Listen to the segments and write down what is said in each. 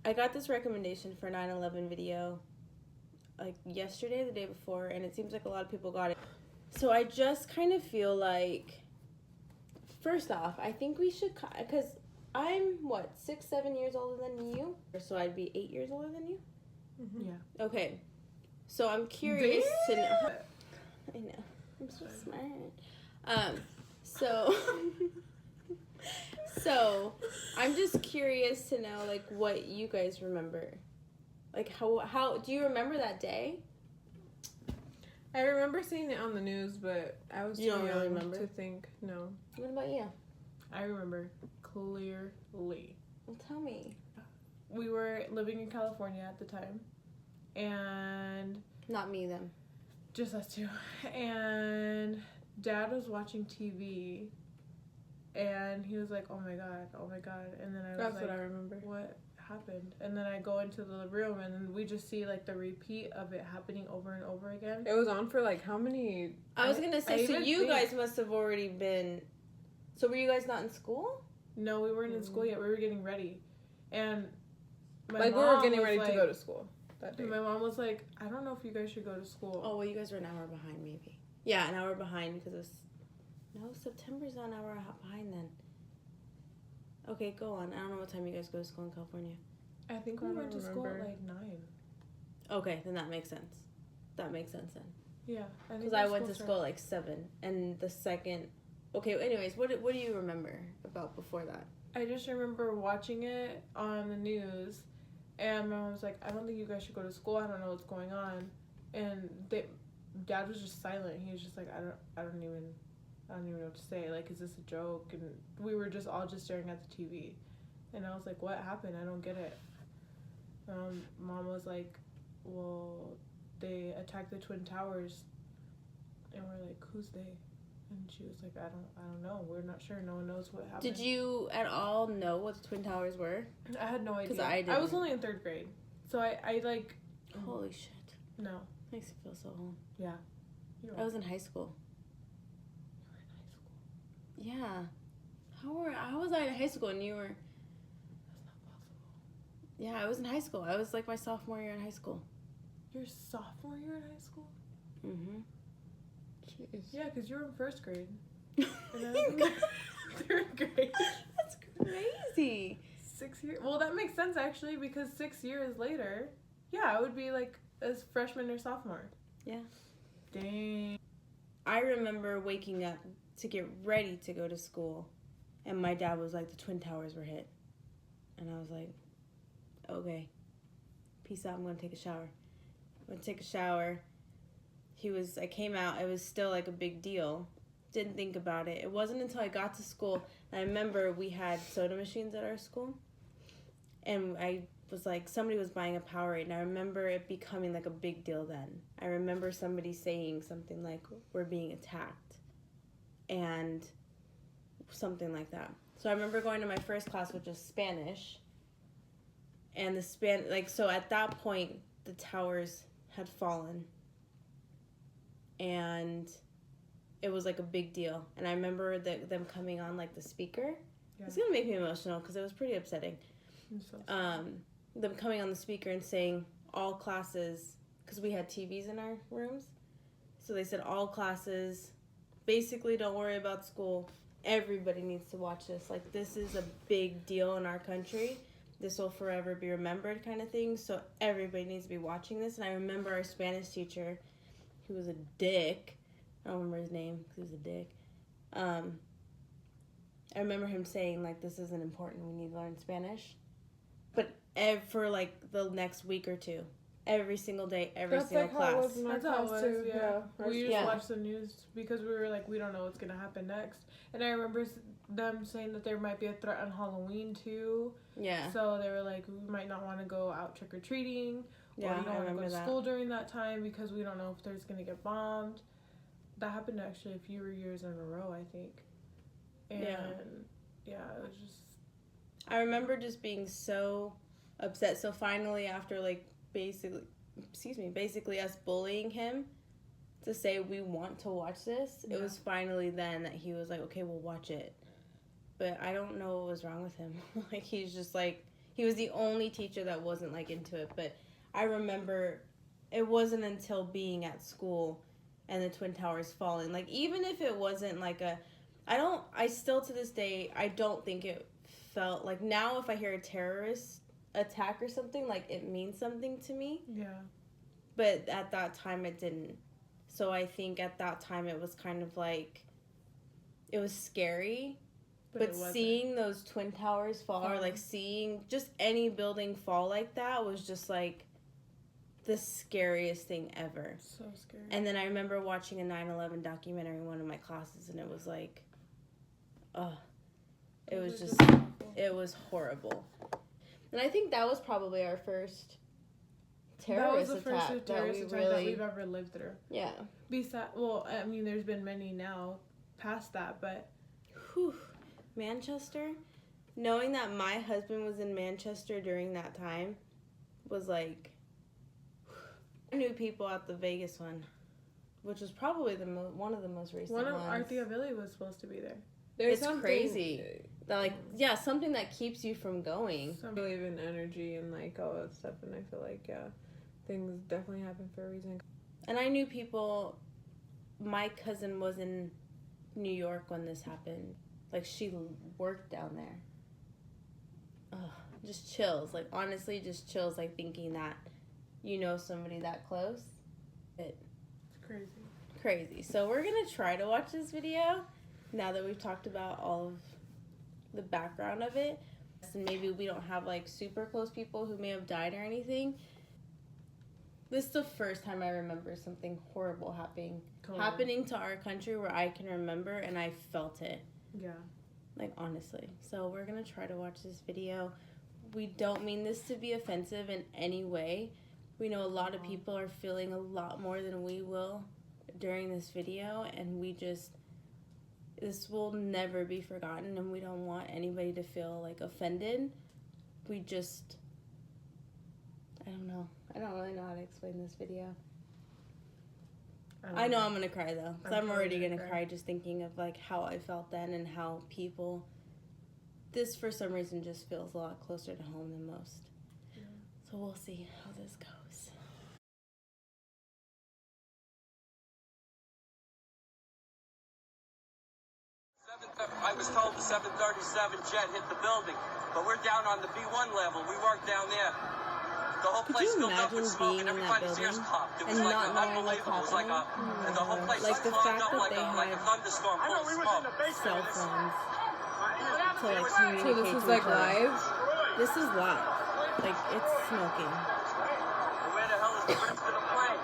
I got this recommendation for 9/11 video like yesterday, the day before, and it seems like a lot of people got it. So I just kind of feel like, first off, I think we should, because I'm, 6, 7 years older than you? So I'd be 8 years older than you? Mm-hmm. Yeah. Okay. So I'm curious to know. I know. I'm so smart. So I'm just curious to know, like, what you guys remember. Like, how do you remember that day? I remember seeing it on the news, but I was too don't really young remember? to think. No. What about you? I remember clearly. Well, tell me. We were living in California at the time, and Not me, then. just us two. And Dad was watching TV, and he was like, "Oh my god!" And then I was That's like, what I remember. "What happened?" And then I go into the room, and then we just see like the repeat of it happening over and over again. It was on for like how many? I was gonna say, so you guys must have already been. So were you guys not in school? No, we weren't in school yet. We were getting ready, and we were getting ready to go to school that day. My mom was like, "I don't know if you guys should go to school." Oh well, you guys were an hour behind, maybe. Yeah, an hour behind because it was. No, September's not an hour behind then. Okay, go on. I don't know what time you guys go to school in California. I think we went to school at like 9. Okay, then that makes sense. That makes sense then. Yeah, because I went to school at like 7, and the second. Okay, anyways, what do you remember about before that? I just remember watching it on the news, and my mom was like, "I don't think you guys should go to school. I don't know what's going on," and Dad was just silent. He was just like, I don't even know what to say. Like, is this a joke? And we were just all just staring at the TV, and I was like, "What happened? I don't get it." Mom was like, "Well, they attacked the Twin Towers," and we're like, "Who's they?" And she was like, I don't know. We're not sure. No one knows what happened. Did you at all know what the Twin Towers were? I had no idea. Because I didn't. I was only in 3rd grade. So I like... Holy shit. No. Makes me feel so old. Yeah. I was in high school. You were in high school? Yeah. How was I in high school and you were... That's not possible. Yeah, I was in high school. I was like my sophomore year in high school. Your sophomore year in high school? Mm-hmm. Jeez. Yeah, because you were in 1st grade. And I was in 3rd grade. That's crazy. 6 years. Well, that makes sense, actually, because 6 years later, yeah, I would be, like, as freshman or sophomore. Yeah. Dang. I remember waking up to get ready to go to school, and my dad was like, the Twin Towers were hit. And I was like, okay. Peace out, I'm going to take a shower. I'm going to take a shower. I came out, it was still like a big deal. Didn't think about it. It wasn't until I got to school, and I remember we had soda machines at our school, and I was like, somebody was buying a Powerade, and I remember it becoming like a big deal then. I remember somebody saying something like, we're being attacked, and something like that. So I remember going to my first class, which is Spanish, and so at that point, the towers had fallen. And it was like a big deal. And I remember them coming on like the speaker. Yeah. It's going to make me emotional because it was pretty upsetting. Them coming on the speaker and saying all classes, because we had TVs in our rooms. So they said all classes, basically don't worry about school. Everybody needs to watch this. Like, this is a big deal in our country. This will forever be remembered kind of thing. So everybody needs to be watching this. And I remember our Spanish teacher, who was a dick. I don't remember his name because he was a dick. I remember him saying, like, this isn't important. We need to learn Spanish. But for, like, the next week or two, every single day, every single class. That's how it was, too. Yeah. We just watched the news because we were like, we don't know what's going to happen next. And I remember them saying that there might be a threat on Halloween, too. Yeah. So they were like, we might not want to go out trick-or-treating. Yeah, or you don't want to go to that. school during that time because we don't know if there's going to get bombed. That happened actually a few years in a row, I think. And yeah, it was just... I remember just being so upset. So finally, after like basically us bullying him to say we want to watch this, it was finally then that he was like, okay, we'll watch it. But I don't know what was wrong with him. Like, he's just like, He was the only teacher that wasn't like into it. But I remember it wasn't until being at school and the Twin Towers falling. Like, even if it wasn't like I still to this day, I don't think it felt like, now if I hear a terrorist attack or something, like, it means something to me. Yeah. But at that time it didn't. So I think at that time it was kind of like, it was scary. But seeing those Twin Towers fall, or like seeing just any building fall like that, was just like the scariest thing ever. So scary. And then I remember watching a 9/11 documentary in one of my classes, and it was like, it was just, it was horrible. And I think that was probably our first terrorist attack that we've ever lived through. Yeah. Besides, well, I mean, there's been many now past that, but Manchester, knowing that my husband was in Manchester during that time was like, I knew people at the Vegas one, which was probably one of the most recent ones. One of Arthea Billy was supposed to be there. It's crazy. That, like, yeah, something that keeps you from going. I believe in energy and like all that stuff, and I feel like things definitely happen for a reason. And I knew people. My cousin was in New York when this happened. Like, she worked down there. Ugh, just chills. Like, honestly, just chills. Like, thinking that you know somebody that close. It's crazy. Crazy. So we're gonna try to watch this video now that we've talked about all of the background of it. And maybe we don't have like super close people who may have died or anything. This is the first time I remember something horrible happening to our country where I can remember, and I felt it. Yeah. Like, honestly. So we're going to try to watch this video. We don't mean this to be offensive in any way. We know a lot of people are feeling a lot more than we will during this video, and this will never be forgotten, and we don't want anybody to feel like offended. We just, I don't know. I don't really know how to explain this video. I know I'm going to cry, though. Because I'm already going to cry just thinking of, like, how I felt then and how people... This, for some reason, just feels a lot closer to home than most. Yeah. So we'll see how this goes. I was told the 737 jet hit the building, but we're down on the B1 level. We weren't down there. The whole place filled up with smoke and everybody's ears popped. It was like unbelievable. It was like and the whole place like the fact up that like a thunderstorm full of smoke. Cell phones to like communicate. So this is like live? This is live. Like, it's smoking. Where the hell is the rest of the plane?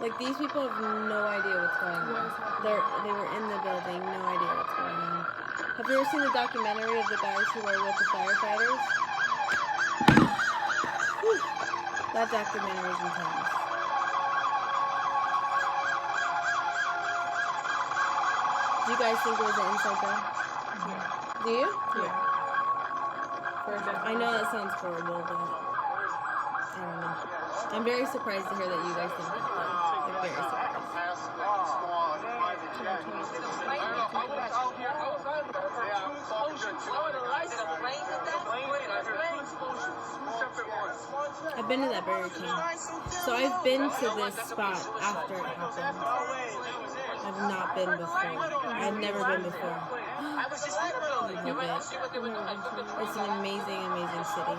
Like, these people have no idea what's going on. They were in the building, no idea what's going on. Have you ever seen the documentary of the guys who were with the firefighters? Whew. That documentary is intense. Do you guys think it was an inside job? Yeah. Do you? Yeah. I know that sounds horrible, but I don't know. I'm very surprised to hear that you guys think that, though. Like, very surprised. I've been to that Burger King. So I've been to this spot after it happened. I've not been before. I've never been before. I love it. It's an amazing, amazing city.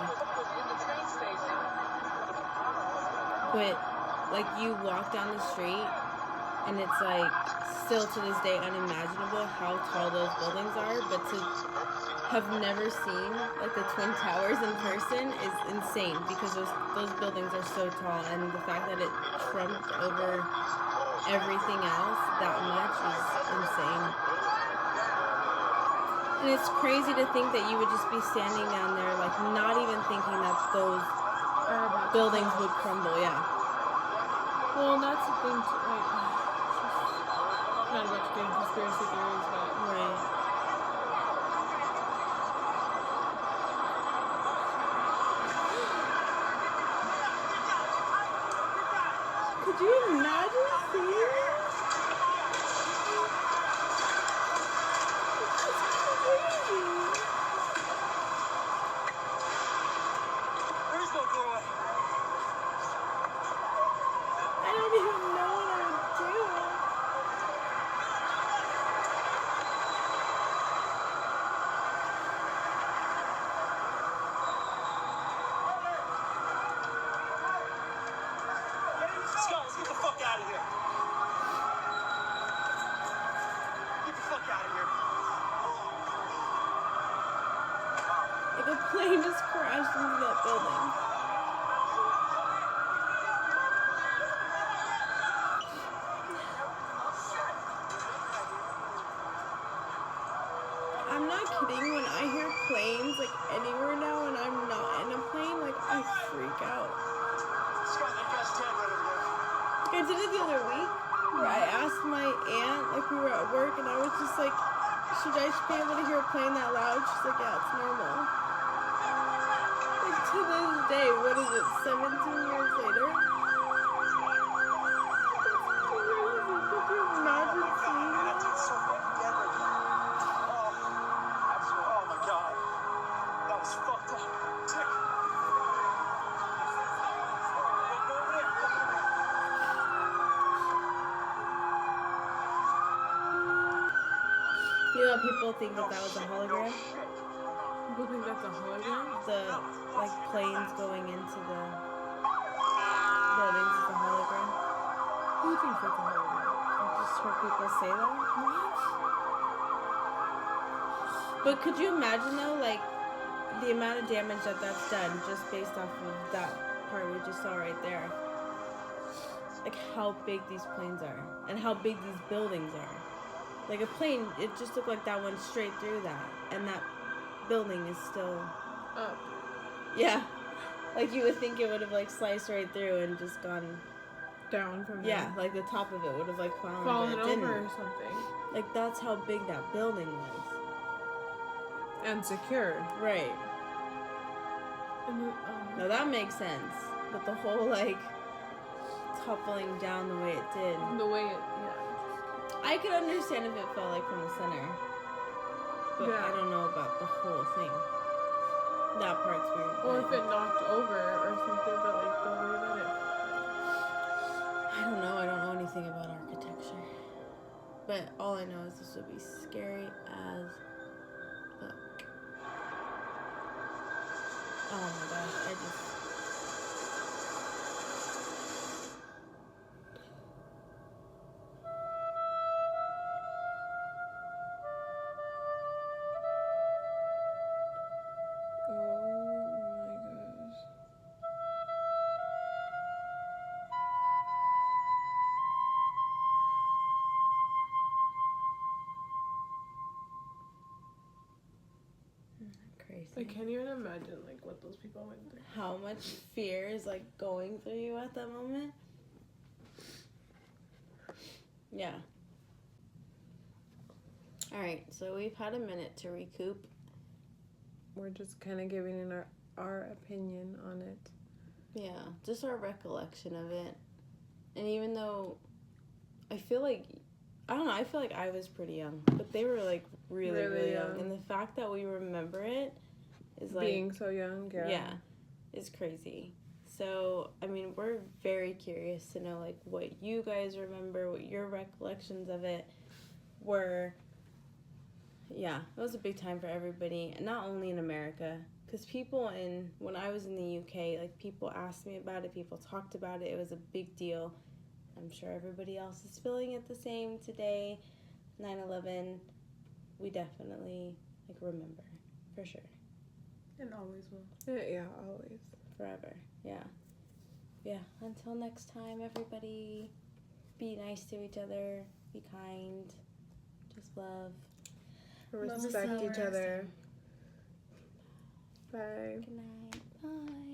But, like, you walk down the street, and it's, like, still to this day unimaginable how tall those buildings are, but to have never seen, like, the Twin Towers in person is insane, because those buildings are so tall, and the fact that it trumped over everything else that much is insane. And it's crazy to think that you would just be standing down there, like, not even thinking that those buildings would crumble, yeah. Well, and that's the thing, too, like, not about to get into conspiracy theories, but... Right. Could you imagine seeing it? There's no doorway. I don't even know what I would do. Scott, let's get the fuck out of here. Get the fuck out of here. Like a plane just crashed into that building. I'm not kidding, when I hear planes like anywhere now and I'm not in a plane, like I freak out. Scott, that guy's dead right over there. Like, I did it the other week where I asked my aunt, like we were at work and I was just like, should I be able to hear a plane that loud? She's like, yeah, it's normal. Like to this day, what is it, 17 years later? That's crazy. Could you imagine seeing that? That's so fucking deadly. Oh my god. That was fucked up. Dick. Go over there. You know, people think that that was a hologram. People think that's a hologram? The like planes going into the buildings is a hologram. Who thinks that's a hologram? I've just heard people say that. But could you imagine though, like the amount of damage that that's done just based off of that part we just saw right there? Like how big these planes are and how big these buildings are. Like a plane, it just looked like that went straight through that, and that building is still Up. yeah. Like you would think it would have like sliced right through and just gone. Down from Yeah, like the top of it would have like fallen Fallen but it over or didn't. something. Like that's how big that building was. and secured. Right. And then, Now that makes sense. But the whole like toppling down the way it did. the way it, yeah. I could understand if it fell like from the center. But Yeah. I don't know about the whole thing. That part's weird. Or but if it knocked over or something, but like the way that it. I don't know. I don't know anything about architecture. But all I know is this would be scary as fuck. Oh my gosh, I just. Oh my gosh. Crazy. I can't even imagine like what those people went through. How much fear is like going through you at that moment? Yeah. All right, so we've had a minute to recoup. We're just kind of giving in our opinion on it. Yeah, just our recollection of it. And even though I feel like, I don't know, I feel like I was pretty young, but they were like really young. And the fact that we remember it is like, Being so young, yeah, is crazy. So, I mean, we're very curious to know like what you guys remember, what your recollections of it were. Yeah, it was a big time for everybody, and not only in America, because when I was in the UK, like people asked me about it, people talked about it, it was a big deal. I'm sure everybody else is feeling it the same today. 9/11, we definitely like remember, for sure. And always will. Yeah, always. Forever, yeah. Yeah, until next time, everybody, be nice to each other, be kind, just love. Respect each other. Bye. Good night, bye.